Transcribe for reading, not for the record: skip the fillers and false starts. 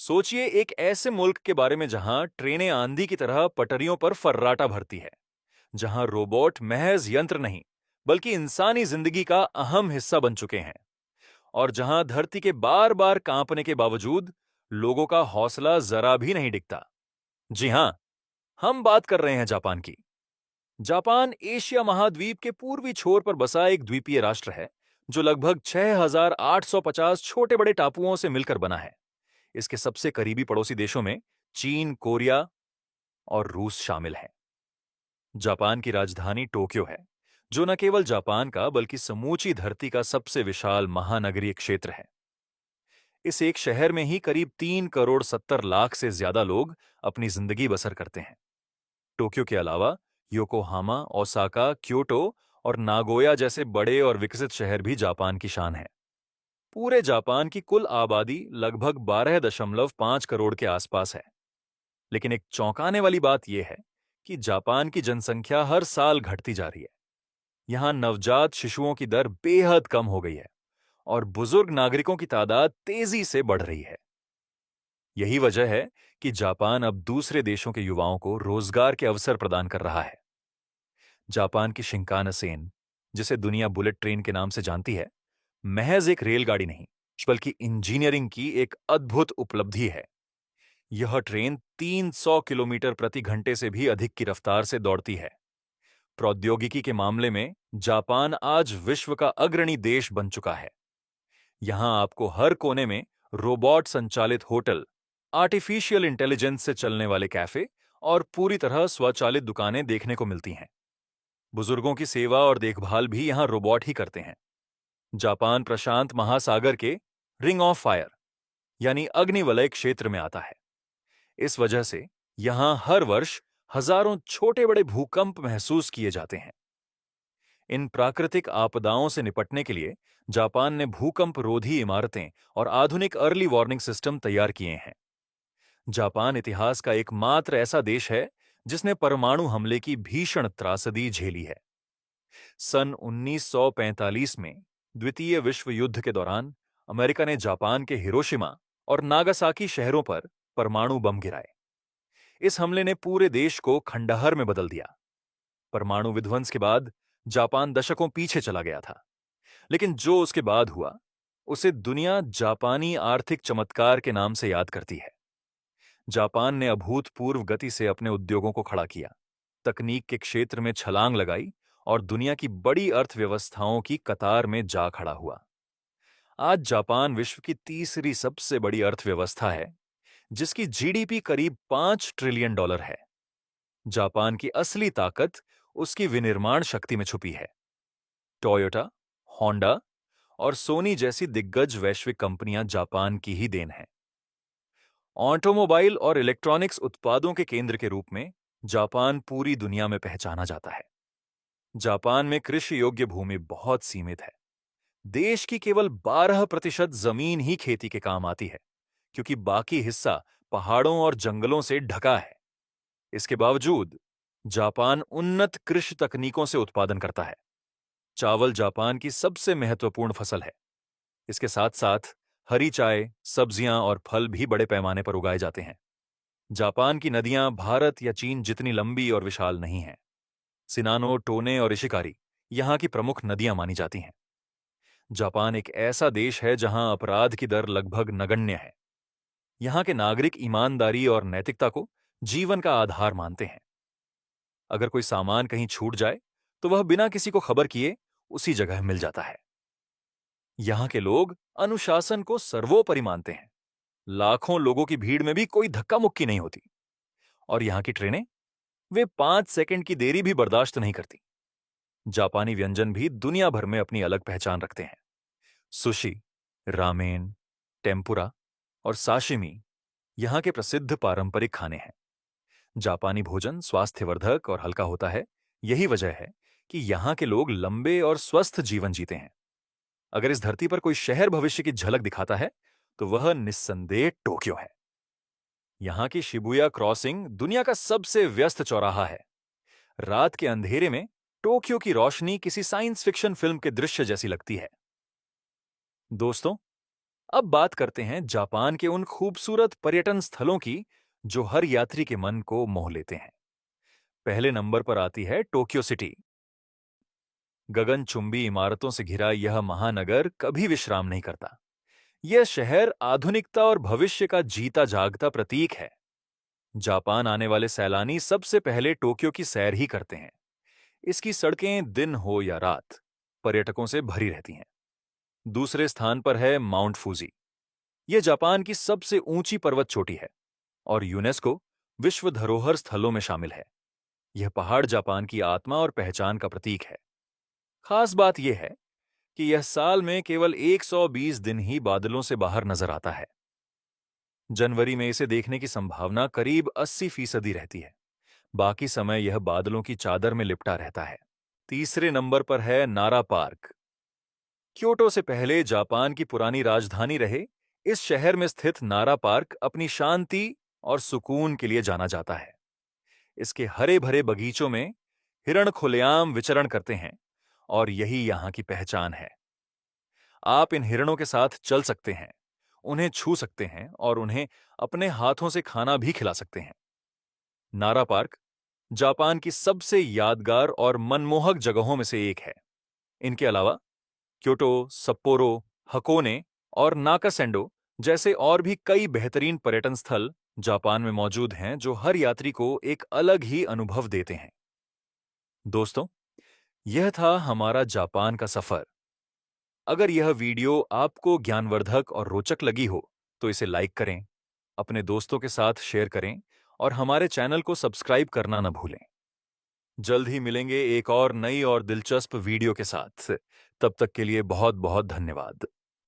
सोचिए एक ऐसे मुल्क के बारे में जहां ट्रेनें आंधी की तरह पटरियों पर फर्राटा भरती है, जहां रोबोट महज यंत्र नहीं, बल्कि इंसानी जिंदगी का अहम हिस्सा बन चुके हैं, और जहां धरती के बार बार कांपने के बावजूद लोगों का हौसला जरा भी नहीं डिगता। जी हां, हम बात कर रहे हैं जापान की। जापान एशिया महाद्वीप के पूर्वी छोर पर बसा एक द्वीपीय राष्ट्र है, जो लगभग 6,850 छोटे बड़े टापुओं से मिलकर बना है। इसके सबसे करीबी पड़ोसी देशों में चीन, कोरिया और रूस शामिल हैं। जापान की राजधानी टोक्यो है, जो न केवल जापान का बल्कि समूची धरती का सबसे विशाल महानगरीय क्षेत्र है। इस एक शहर में ही करीब 3,70,00,000 से ज्यादा लोग अपनी जिंदगी बसर करते हैं। टोक्यो के अलावा योकोहामा, ओसाका, क्योटो और नागोया जैसे बड़े और विकसित शहर भी जापान की शान है। पूरे जापान की कुल आबादी लगभग 12.5 करोड़ के आसपास है। लेकिन एक चौंकाने वाली बात यह है कि जापान की जनसंख्या हर साल घटती जा रही है। यहां नवजात शिशुओं की दर बेहद कम हो गई है और बुजुर्ग नागरिकों की तादाद तेजी से बढ़ रही है। यही वजह है कि जापान अब दूसरे देशों के युवाओं को रोजगार के अवसर प्रदान कर रहा है। जापान की शिंकानसेन, जिसे दुनिया बुलेट ट्रेन के नाम से जानती है, महज एक रेलगाड़ी नहीं, बल्कि इंजीनियरिंग की एक अद्भुत उपलब्धि है। यह ट्रेन 300 किलोमीटर प्रति घंटे से भी अधिक की रफ्तार से दौड़ती है। प्रौद्योगिकी के मामले में जापान आज विश्व का अग्रणी देश बन चुका है। यहां आपको हर कोने में रोबोट संचालित होटल, आर्टिफिशियल इंटेलिजेंस से चलने वाले कैफे और पूरी तरह स्वचालित दुकानें देखने को मिलती हैं। बुजुर्गों की सेवा और देखभाल भी यहां रोबोट ही करते हैं। जापान प्रशांत महासागर के रिंग ऑफ फायर यानी अग्निवलय क्षेत्र में आता है। इस वजह से यहां हर वर्ष हजारों छोटे बड़े भूकंप महसूस किए जाते हैं। इन प्राकृतिक आपदाओं से निपटने के लिए जापान ने भूकंप रोधी इमारतें और आधुनिक अर्ली वार्निंग सिस्टम तैयार किए हैं। जापान इतिहास का एकमात्र ऐसा देश है जिसने परमाणु हमले की भीषण त्रासदी झेली है। सन 1945 में द्वितीय विश्व युद्ध के दौरान अमेरिका ने जापान के हिरोशिमा और नागासाकी शहरों पर परमाणु बम गिराए। इस हमले ने पूरे देश को खंडहर में बदल दिया। परमाणु विध्वंस के बाद जापान दशकों पीछे चला गया था, लेकिन जो उसके बाद हुआ, उसे दुनिया जापानी आर्थिक चमत्कार के नाम से याद करती है। जापान ने अभूतपूर्व गति से अपने उद्योगों को खड़ा किया, तकनीक के क्षेत्र में छलांग लगाई और दुनिया की बड़ी अर्थव्यवस्थाओं की कतार में जा खड़ा हुआ। आज जापान विश्व की तीसरी सबसे बड़ी अर्थव्यवस्था है, जिसकी जीडीपी करीब $5 ट्रिलियन है। जापान की असली ताकत उसकी विनिर्माण शक्ति में छुपी है। टोयोटा, होंडा और सोनी जैसी दिग्गज वैश्विक कंपनियां जापान की ही देन हैं। ऑटोमोबाइल और इलेक्ट्रॉनिक्स उत्पादों के केंद्र के रूप में जापान पूरी दुनिया में पहचाना जाता है। जापान में कृषि योग्य भूमि बहुत सीमित है। देश की केवल 12% जमीन ही खेती के काम आती है, क्योंकि बाकी हिस्सा पहाड़ों और जंगलों से ढका है। इसके बावजूद जापान उन्नत कृषि तकनीकों से उत्पादन करता है। चावल जापान की सबसे महत्वपूर्ण फसल है। इसके साथ साथ हरी चाय, सब्जियां और फल भी बड़े पैमाने पर उगाए जाते हैं। जापान की नदियां भारत या चीन जितनी लंबी और विशाल नहीं हैं। सिनानो, टोने और इशिकारी यहां की प्रमुख नदियां मानी जाती हैं। जापान एक ऐसा देश है जहां अपराध की दर लगभग नगण्य है। यहां के नागरिक ईमानदारी और नैतिकता को जीवन का आधार मानते हैं। अगर कोई सामान कहीं छूट जाए, तो वह बिना किसी को खबर किए उसी जगह मिल जाता है। यहां के लोग अनुशासन को सर्वोपरि मानते हैं। लाखों लोगों की भीड़ में भी कोई धक्का मुक्की नहीं होती। और यहां की ट्रेनें, वे 5 सेकंड की देरी भी बर्दाश्त नहीं करती। जापानी व्यंजन भी दुनिया भर में अपनी अलग पहचान रखते हैं। सुशी, रामेन, टेम्पुरा और साशिमी यहां के प्रसिद्ध पारंपरिक खाने हैं। जापानी भोजन स्वास्थ्यवर्धक और हल्का होता है। यही वजह है कि यहां के लोग लंबे और स्वस्थ जीवन जीते हैं। अगर इस धरती पर कोई शहर भविष्य की झलक दिखाता है, तो वह निस्संदेह टोक्यो है। यहां की शिबुया क्रॉसिंग दुनिया का सबसे व्यस्त चौराहा है। रात के अंधेरे में टोक्यो की रोशनी किसी साइंस फिक्शन फिल्म के दृश्य जैसी लगती है। दोस्तों, अब बात करते हैं जापान के उन खूबसूरत पर्यटन स्थलों की जो हर यात्री के मन को मोह लेते हैं। पहले नंबर पर आती है टोक्यो सिटी। गगनचुंबी इमारतों से घिरा यह महानगर कभी विश्राम नहीं करता। यह शहर आधुनिकता और भविष्य का जीता जागता प्रतीक है। जापान आने वाले सैलानी सबसे पहले टोक्यो की सैर ही करते हैं। इसकी सड़कें दिन हो या रात पर्यटकों से भरी रहती हैं। दूसरे स्थान पर है माउंट फूजी। यह जापान की सबसे ऊंची पर्वत चोटी है और यूनेस्को विश्व धरोहर स्थलों में शामिल है। यह पहाड़ जापान की आत्मा और पहचान का प्रतीक है। खास बात यह है कि यह साल में केवल 120 दिन ही बादलों से बाहर नजर आता है। जनवरी में इसे देखने की संभावना करीब 80% रहती है। बाकी समय यह बादलों की चादर में लिपटा रहता है। तीसरे नंबर पर है नारा पार्क। क्योटो से पहले जापान की पुरानी राजधानी रहे इस शहर में स्थित नारा पार्क अपनी शांति और सुकून के लिए जाना जाता है। इसके हरे भरे बगीचों में हिरण खुलेआम विचरण करते हैं और यही यहां की पहचान है। आप इन हिरणों के साथ चल सकते हैं, उन्हें छू सकते हैं और उन्हें अपने हाथों से खाना भी खिला सकते हैं। नारा पार्क जापान की सबसे यादगार और मनमोहक जगहों में से एक है। इनके अलावा क्योटो, सप्पोरो, हकोने और नाकासेंडो जैसे और भी कई बेहतरीन पर्यटन स्थल जापान में मौजूद हैं जो हर यात्री को एक अलग ही अनुभव देते हैं। दोस्तों, यह था हमारा जापान का सफर। अगर यह वीडियो आपको ज्ञानवर्धक और रोचक लगी हो तो इसे लाइक करें, अपने दोस्तों के साथ शेयर करें और हमारे चैनल को सब्सक्राइब करना न भूलें। जल्द ही मिलेंगे एक और नई और दिलचस्प वीडियो के साथ। तब तक के लिए बहुत बहुत धन्यवाद।